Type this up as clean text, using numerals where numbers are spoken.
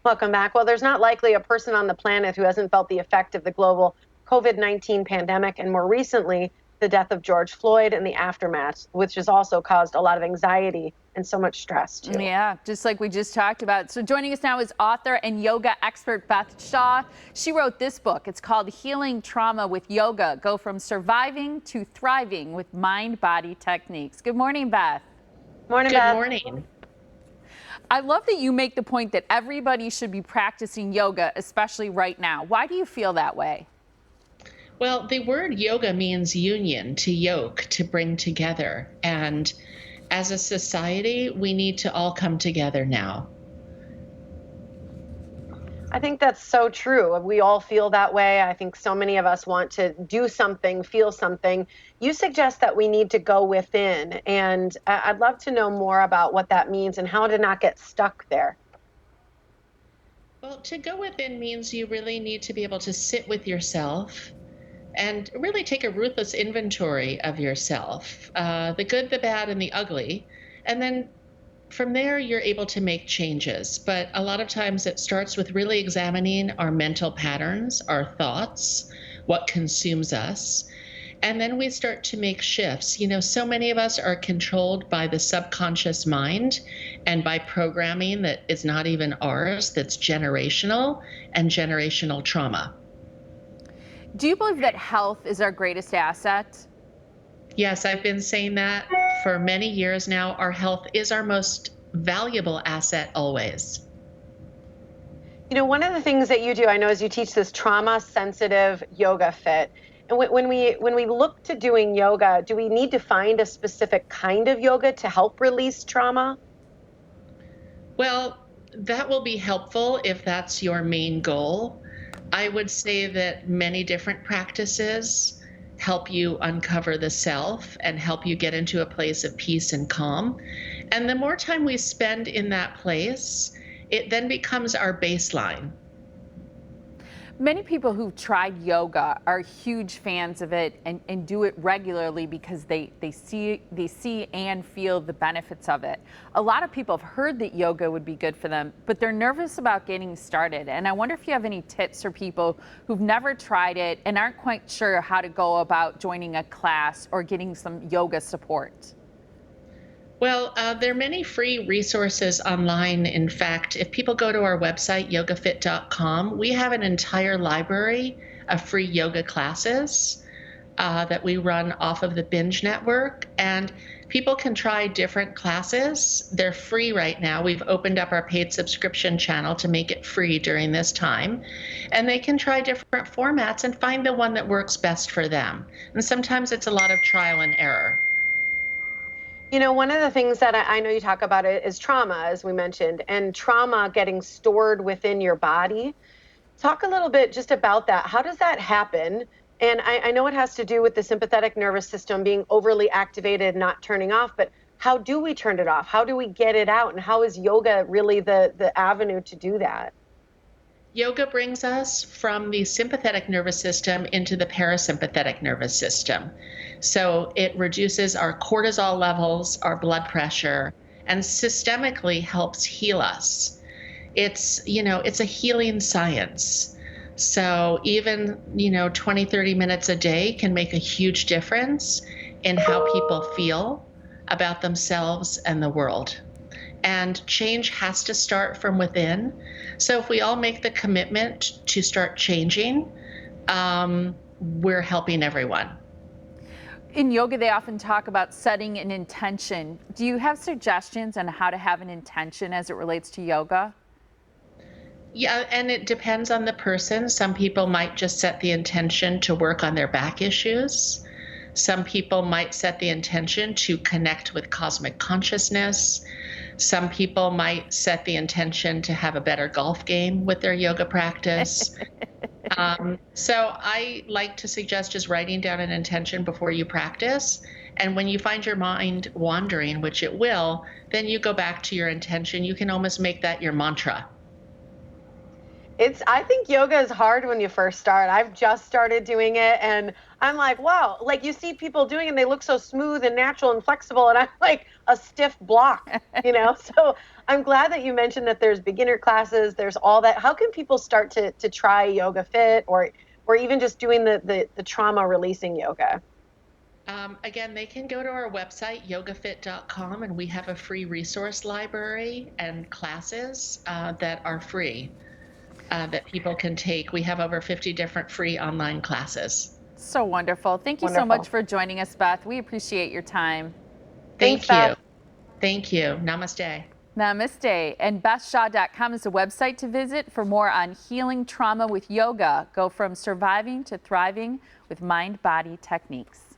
Welcome back. Well, there's not likely a person on the planet who hasn't felt the effect of the global COVID-19 pandemic, and more recently, the death of George Floyd and the aftermath, which has also caused a lot of anxiety and so much stress, too. Yeah, just like we just talked about. So joining us now is author and yoga expert Beth Shaw. She wrote this book. It's called Healing Trauma with Yoga. Go from surviving to thriving with mind-body techniques. Good morning, Beth. Morning, Good Beth. morning. I love that you make the point that everybody should be practicing yoga, especially right now. Why do you feel that way? Well, the word yoga means union, to yoke, to bring together. And as a society, we need to all come together now. I think that's so true. We all feel that way. I think so many of us want to do something, feel something. You suggest that we need to go within, and I'd love to know more about what that means and how to not get stuck there. Well, to go within means you really need to be able to sit with yourself and really take a ruthless inventory of yourself, the good, the bad, and the ugly. And then from there, you're able to make changes. But a lot of times it starts with really examining our mental patterns, our thoughts, what consumes us. And then we start to make shifts. You know, so many of us are controlled by the subconscious mind and by programming that is not even ours, that's generational and generational trauma. Do you believe that health is our greatest asset? Yes, I've been saying that for many years now. Our health is our most valuable asset always. You know, one of the things that you do, I know, is you teach this trauma-sensitive yoga fit. And when we look to doing yoga, do we need to find a specific kind of yoga to help release trauma? Well, that will be helpful if that's your main goal. I would say that many different practices help you uncover the self and help you get into a place of peace and calm. And the more time we spend in that place, it then becomes our baseline. Many people who've tried yoga are huge fans of it and do it regularly because they see and feel the benefits of it. A lot of people have heard that yoga would be good for them, but they're nervous about getting started. And I wonder if you have any tips for people who've never tried it and aren't quite sure how to go about joining a class or getting some yoga support. Well, there are many free resources online. In fact, if people go to our website, yogafit.com, we have an entire library of free yoga classes that we run off of the Binge Network. And people can try different classes. They're free right now. We've opened up our paid subscription channel to make it free during this time. And they can try different formats and find the one that works best for them. And sometimes it's a lot of trial and error. You know, one of the things that I know you talk about it is trauma, as we mentioned, and trauma getting stored within your body. Talk a little bit just about that. How does that happen? And I know it has to do with the sympathetic nervous system being overly activated, not turning off, but how do we turn it off? How do we get it out? And how is yoga really the avenue to do that? Yoga brings us from the sympathetic nervous system into the parasympathetic nervous system. So it reduces our cortisol levels, our blood pressure, and systemically helps heal us. It's a healing science. So even, 20, 30 minutes a day can make a huge difference in how people feel about themselves and the world. And change has to start from within. So if we all make the commitment to start changing, we're helping everyone. In yoga, they often talk about setting an intention. Do you have suggestions on how to have an intention as it relates to yoga? Yeah, and it depends on the person. Some people might just set the intention to work on their back issues. Some people might set the intention to connect with cosmic consciousness. Some people might set the intention to have a better golf game with their yoga practice. So I like to suggest just writing down an intention before you practice. And when you find your mind wandering, which it will, then you go back to your intention. You can almost make that your mantra. I think yoga is hard when you first start. I've just started doing it and I'm like, wow, like you see people doing it and they look so smooth and natural and flexible. And I'm like a stiff block, So I'm glad that you mentioned that there's beginner classes, there's all that. How can people start to try Yoga Fit or even just doing the trauma releasing yoga? Again, they can go to our website, yogafit.com, and we have a free resource library and classes that are free that people can take. We have over 50 different free online classes. So wonderful. Thank you so Wonderful. much for joining us, Beth. We appreciate your time. Thanks, Thank you. Beth. Thank you. Namaste. Namaste. And BethShaw.com is a website to visit for more on healing trauma with yoga. Go from surviving to thriving with mind-body techniques.